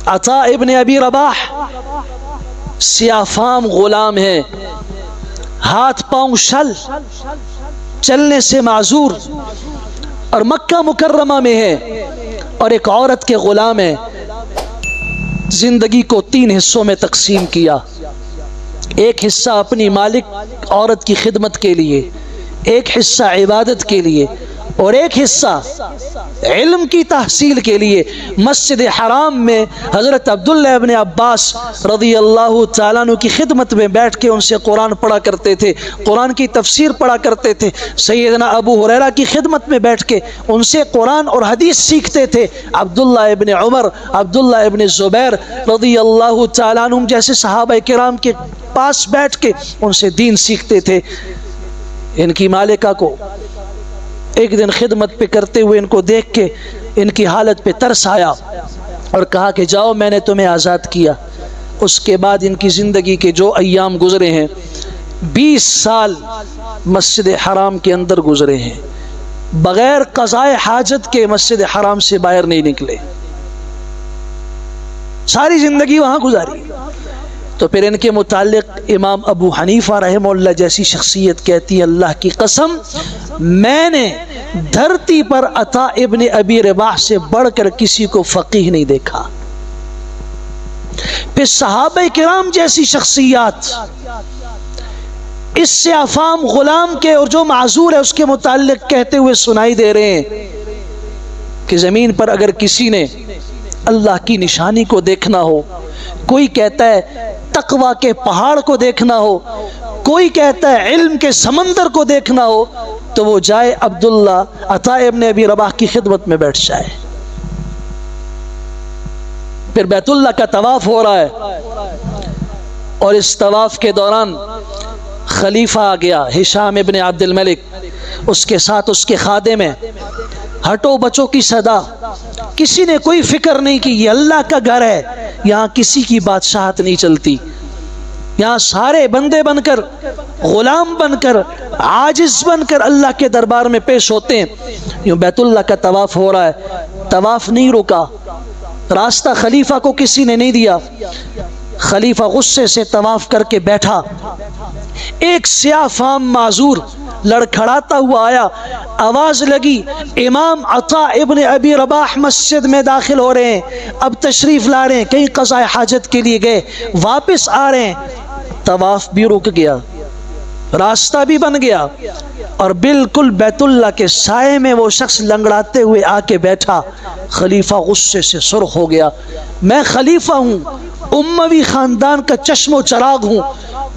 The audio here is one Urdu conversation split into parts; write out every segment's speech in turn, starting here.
عطا ابن ابی رباح سیاہ فام غلام ہے، ہاتھ پاؤں شل، چلنے سے معذور، اور مکہ مکرمہ میں ہے اور ایک عورت کے غلام ہے۔ زندگی کو 3 حصوں میں تقسیم کیا، ایک حصہ اپنی مالک عورت کی خدمت کے لیے، ایک حصہ عبادت کے لیے، اور ایک حصہ علم کی تحصیل کے لیے۔ مسجد حرام میں حضرت عبداللہ ابن عباس رضی اللہ تعالیٰ عنہ کی خدمت میں بیٹھ کے ان سے قرآن پڑھا کرتے تھے، قرآن کی تفسیر پڑھا کرتے تھے۔ سیدنا ابو ہریرہ کی خدمت میں بیٹھ کے ان سے قرآن اور حدیث سیکھتے تھے۔ عبداللہ ابن عمر، عبداللہ ابن زبیر رضی اللہ تعالیٰ عنہ جیسے صحابہ کرام کے پاس بیٹھ کے ان سے دین سیکھتے تھے۔ ان کی مالکہ کو ایک دن خدمت پہ کرتے ہوئے ان کو دیکھ کے ان کی حالت پہ ترس آیا اور کہا کہ جاؤ میں نے تمہیں آزاد کیا۔ اس کے بعد ان کی زندگی کے جو ایام گزرے ہیں، 20 سال مسجد حرام کے اندر گزرے ہیں، بغیر قضاء حاجت کے مسجد حرام سے باہر نہیں نکلے، ساری زندگی وہاں گزاری۔ تو پھر ان کے متعلق امام ابو حنیفہ رحمہ اللہ جیسی شخصیت کہتی ہے اللہ کی قسم میں نے دھرتی پر عطا ابن ابی رباح سے بڑھ کر کسی کو فقیہ نہیں دیکھا۔ پھر صحابہ کرام جیسی شخصیات اس سے افام غلام کے اور جو معذور ہے اس کے متعلق کہتے ہوئے سنائی دے رہے ہیں کہ زمین پر اگر کسی نے اللہ کی نشانی کو دیکھنا ہو، کوئی کہتا ہے تقوی کے پہاڑ کو دیکھنا ہو، کوئی کہتا ہے علم کے سمندر کو دیکھنا ہو، تو وہ جائے عبداللہ عطا ابن ابی رباح کی خدمت میں بیٹھ جائے۔ پھر بیت اللہ کا طواف ہو رہا ہے اور اس طواف کے دوران خلیفہ آ گیا ہشام ابن عبد الملک، اس کے ساتھ اس کے خادم ہیں، ہٹو بچوں کی صدا، کسی نے کوئی فکر نہیں کی، یہ اللہ کا گھر ہے، یہاں کسی کی بادشاہت نہیں چلتی، یہاں سارے بندے بن کر، غلام بن کر، عاجز بن کر اللہ کے دربار میں پیش ہوتے ہیں۔ یوں بیت اللہ کا طواف ہو رہا ہے، طواف نہیں رکا، راستہ خلیفہ کو کسی نے نہیں دیا، خلیفہ غصے سے طواف کر کے بیٹھا، ایک سیاہ فام معذور لڑکھڑاتا ہوا آیا، آواز لگی امام عطا ابن ابی رباح مسجد میں داخل ہو رہے ہیں، اب تشریف لا رہے ہیں، کہیں قضاء حاجت کے لیے گئے، واپس آ رہے ہیں۔ طواف بھی رک گیا، راستہ بھی بن گیا، اور بالکل بیت اللہ کے سائے میں وہ شخص لنگڑاتے ہوئے آ کے بیٹھا۔ خلیفہ غصے سے سرخ ہو گیا، میں خلیفہ ہوں، اموی خاندان کا چشم و چراغ ہوں،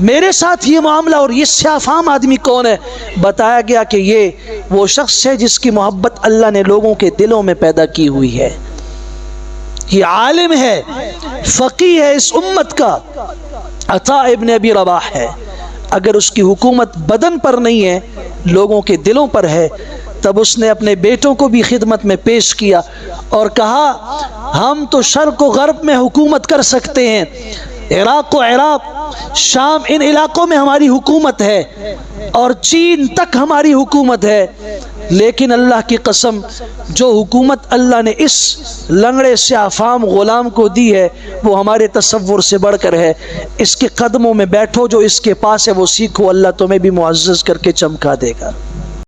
میرے ساتھ یہ معاملہ، اور یہ سیاہ فام آدمی کون ہے؟ بتایا گیا کہ یہ وہ شخص ہے جس کی محبت اللہ نے لوگوں کے دلوں میں پیدا کی ہوئی ہے، یہ عالم ہے، فقیہ ہے اس امت کا، عطا ابن ابی رباح ہے۔ اگر اس کی حکومت بدن پر نہیں ہے، لوگوں کے دلوں پر ہے، تب اس نے اپنے بیٹوں کو بھی خدمت میں پیش کیا اور کہا ہم تو شرق و غرب میں حکومت کر سکتے ہیں، عراق و شام ان علاقوں میں ہماری حکومت ہے اور چین تک ہماری حکومت ہے، لیکن اللہ کی قسم جو حکومت اللہ نے اس لنگڑے سے افام غلام کو دی ہے وہ ہمارے تصور سے بڑھ کر ہے۔ اس کے قدموں میں بیٹھو، جو اس کے پاس ہے وہ سیکھو، اللہ تمہیں بھی معزز کر کے چمکا دے گا۔